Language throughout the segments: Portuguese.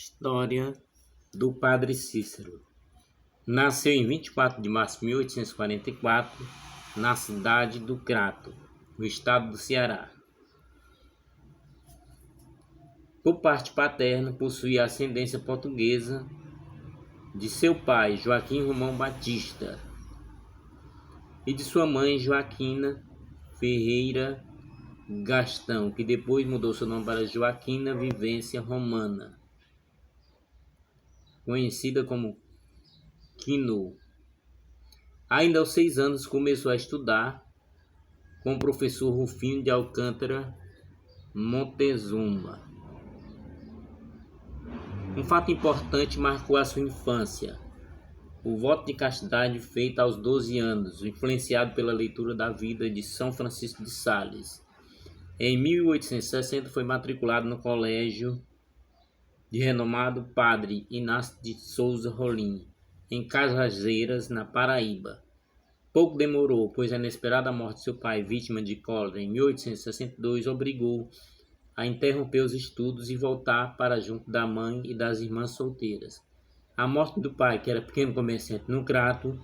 História do Padre Cícero. Nasceu em 24 de março de 1844, na cidade do Crato, no estado do Ceará. Por parte paterna, possuía ascendência portuguesa de seu pai, Joaquim Romão Batista, e de sua mãe, Joaquina Ferreira Gastão, que depois mudou seu nome para Joaquina Vivência Romana, conhecida como Quino. Ainda aos 6 anos começou a estudar com o professor Rufino de Alcântara Montezuma. Um fato importante marcou a sua infância: o voto de castidade feito aos 12 anos, influenciado pela leitura da vida de São Francisco de Sales. Em 1860 foi matriculado no colégio de renomado padre Inácio de Souza Rolim, em Cajazeiras, na Paraíba. Pouco demorou, pois a inesperada morte de seu pai, vítima de cólera, em 1862, obrigou a interromper os estudos e voltar para junto da mãe e das irmãs solteiras. A morte do pai, que era pequeno comerciante no Crato,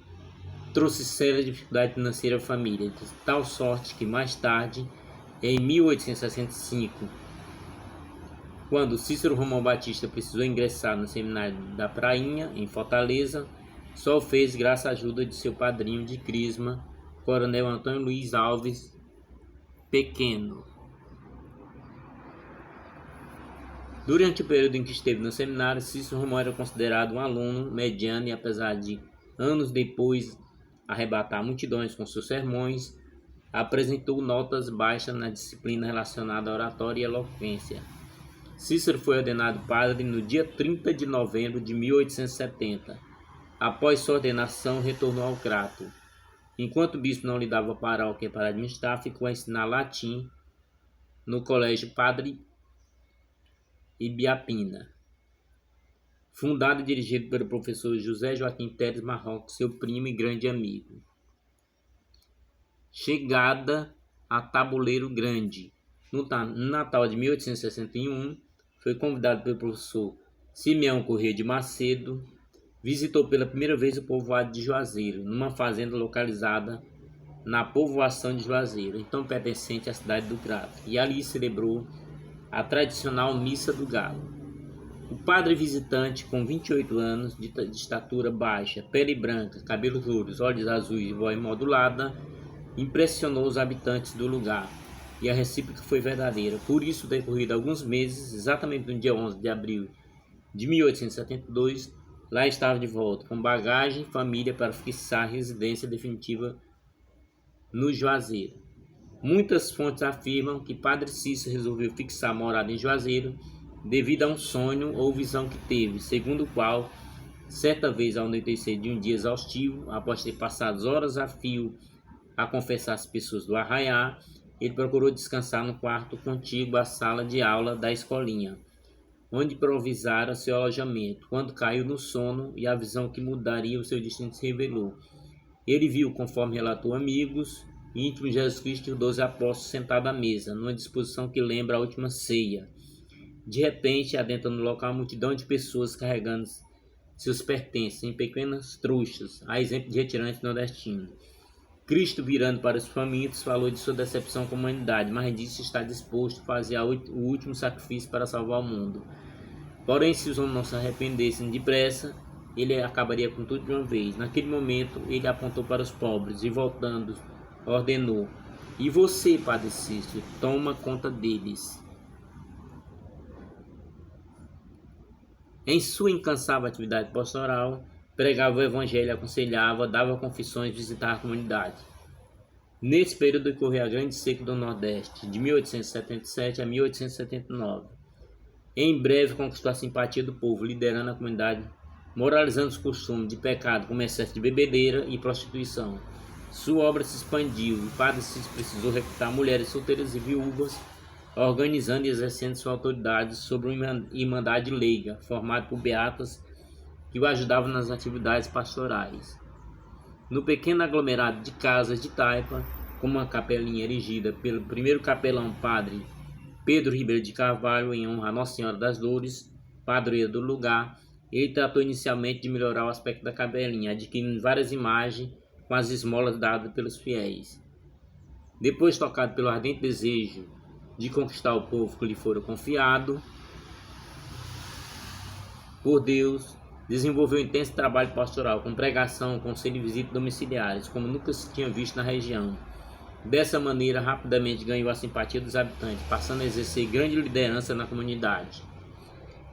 trouxe séria dificuldade financeira à família, de tal sorte que mais tarde, em 1865, quando Cícero Romão Batista precisou ingressar no seminário da Prainha, em Fortaleza, só o fez graças à ajuda de seu padrinho de crisma, Coronel Antônio Luiz Alves Pequeno. Durante o período em que esteve no seminário, Cícero Romão era considerado um aluno mediano e, apesar de anos depois arrebatar multidões com seus sermões, apresentou notas baixas na disciplina relacionada à oratória e eloquência. Cícero foi ordenado padre no dia 30 de novembro de 1870. Após sua ordenação, retornou ao Crato. Enquanto o bispo não lhe dava paróquia para administrar, ficou a ensinar latim no colégio Padre Ibiapina, fundado e dirigido pelo professor José Joaquim Teres Marrocos, seu primo e grande amigo. Chegada a Tabuleiro Grande. No Natal de 1861, foi convidado pelo professor Simeão Corrêa de Macedo. Visitou pela primeira vez o povoado de Juazeiro, numa fazenda localizada na povoação de Juazeiro, então pertencente à cidade do Crato, e ali celebrou a tradicional Missa do Galo. O padre visitante, com 28 anos, de estatura baixa, pele branca, cabelos louros, olhos azuis e voz modulada, impressionou os habitantes do lugar, e a recíproca foi verdadeira. Por isso, decorrido alguns meses, exatamente no dia 11 de abril de 1872, lá estava de volta, com bagagem e família para fixar residência definitiva no Juazeiro. Muitas fontes afirmam que Padre Cícero resolveu fixar a morada em Juazeiro devido a um sonho ou visão que teve, segundo o qual, certa vez ao anoitecer de um dia exaustivo, após ter passado horas a fio a confessar as pessoas do arraiá, ele procurou descansar no quarto contíguo à sala de aula da escolinha, onde improvisara seu alojamento, quando caiu no sono e a visão que mudaria o seu destino se revelou. Ele viu, conforme relatou amigos íntimos de Jesus Cristo e os 12 apóstolos sentados à mesa, numa disposição que lembra a última ceia. De repente, adentra no local uma multidão de pessoas carregando seus pertences em pequenas trouxas, a exemplo de retirantes nordestinos. Cristo, virando para os famintos, falou de sua decepção com a humanidade, mas disse estar disposto a fazer o último sacrifício para salvar o mundo. Porém, se os homens não se arrependessem depressa, ele acabaria com tudo de uma vez. Naquele momento, ele apontou para os pobres e, voltando, ordenou: "E você, Padre Cícero, toma conta deles." Em sua incansável atividade pastoral, pregava o evangelho, aconselhava, dava confissões, visitava a comunidade. Nesse período ocorreu a Grande Seca do Nordeste, de 1877 a 1879. Em breve conquistou a simpatia do povo, liderando a comunidade, moralizando os costumes de pecado como excesso de bebedeira e prostituição. Sua obra se expandiu e Padre Cícero precisou recrutar mulheres solteiras e viúvas, organizando e exercendo sua autoridade sobre uma irmandade leiga, formada por beatas que o ajudavam nas atividades pastorais. No pequeno aglomerado de casas de taipa, como uma capelinha erigida pelo primeiro capelão Padre Pedro Ribeiro de Carvalho em honra a Nossa Senhora das Dores, padroeiro do lugar, ele tratou inicialmente de melhorar o aspecto da capelinha, adquirindo várias imagens com as esmolas dadas pelos fiéis. Depois, tocado pelo ardente desejo de conquistar o povo que lhe fora confiado por Deus, desenvolveu um intenso trabalho pastoral, com pregação, conselho e visitas domiciliares, como nunca se tinha visto na região. Dessa maneira, rapidamente ganhou a simpatia dos habitantes, passando a exercer grande liderança na comunidade.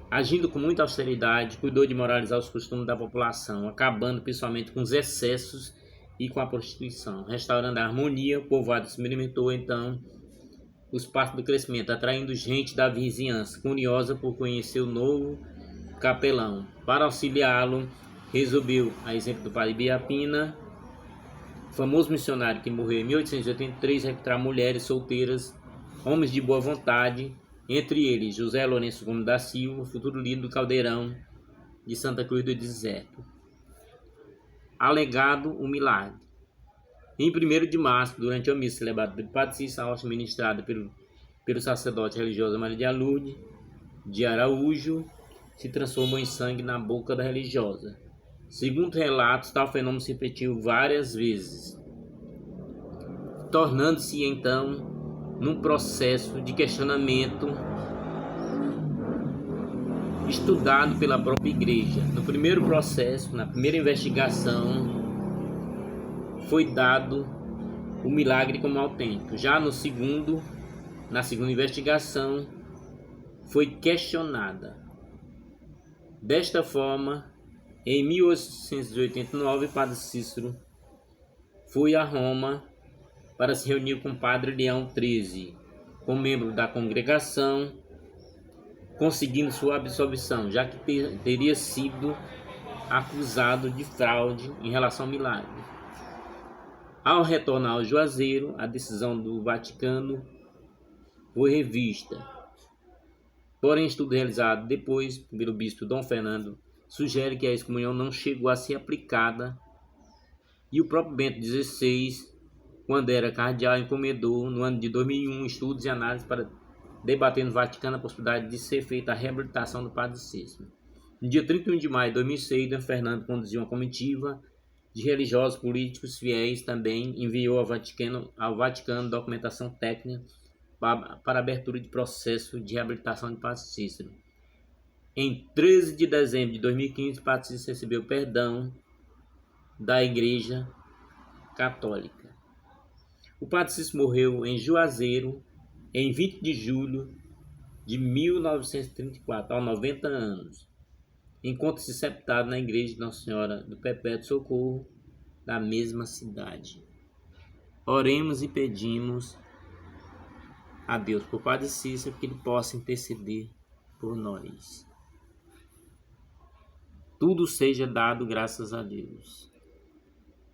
Agindo com muita austeridade, cuidou de moralizar os costumes da população, acabando principalmente com os excessos e com a prostituição. Restaurando a harmonia, o povoado experimentou então os passos do crescimento, atraindo gente da vizinhança, curiosa por conhecer o novo capelão. Para auxiliá-lo, resolveu, a exemplo do padre Biapina, famoso missionário que morreu em 1883, recrutar mulheres solteiras, homens de boa vontade, entre eles José Lourenço Gomes da Silva, futuro líder do Caldeirão de Santa Cruz do Deserto. Alegado o milagre. Em 1º de março, durante a missa celebrada pelo Padre Cícero, ministrada pelo sacerdote religioso Maria de Lourdes de Araújo, se transformou em sangue na boca da religiosa. Segundo relatos, tal fenômeno se repetiu várias vezes, tornando-se então num processo de questionamento estudado pela própria igreja. No primeiro processo, na primeira investigação, foi dado o milagre como autêntico. Já na segunda investigação, foi questionada. Desta forma, em 1889, Padre Cícero foi a Roma para se reunir com o Padre Leão XIII, como membro da congregação, conseguindo sua absolvição, já que teria sido acusado de fraude em relação ao milagre. Ao retornar ao Juazeiro, a decisão do Vaticano foi revista. Porém, estudo realizado depois pelo bispo Dom Fernando sugere que a excomunhão não chegou a ser aplicada e o próprio Bento XVI, quando era cardeal, encomendou no ano de 2001 estudos e análises para debater no Vaticano a possibilidade de ser feita a reabilitação do Padre Cícero. No dia 31 de maio de 2006, Dom Fernando conduziu uma comitiva de religiosos, políticos, fiéis, também enviou ao Vaticano documentação técnica para abertura de processo de reabilitação de Padre Cícero. Em 13 de dezembro de 2015, Padre Cícero recebeu perdão da Igreja Católica. O Padre Cícero morreu em Juazeiro em 20 de julho de 1934, aos 90 anos. Encontra-se sepultado na igreja de Nossa Senhora do Perpétuo Socorro, da mesma cidade. Oremos e pedimos a Deus por Padre Cícero, que ele possa interceder por nós. Tudo seja dado graças a Deus.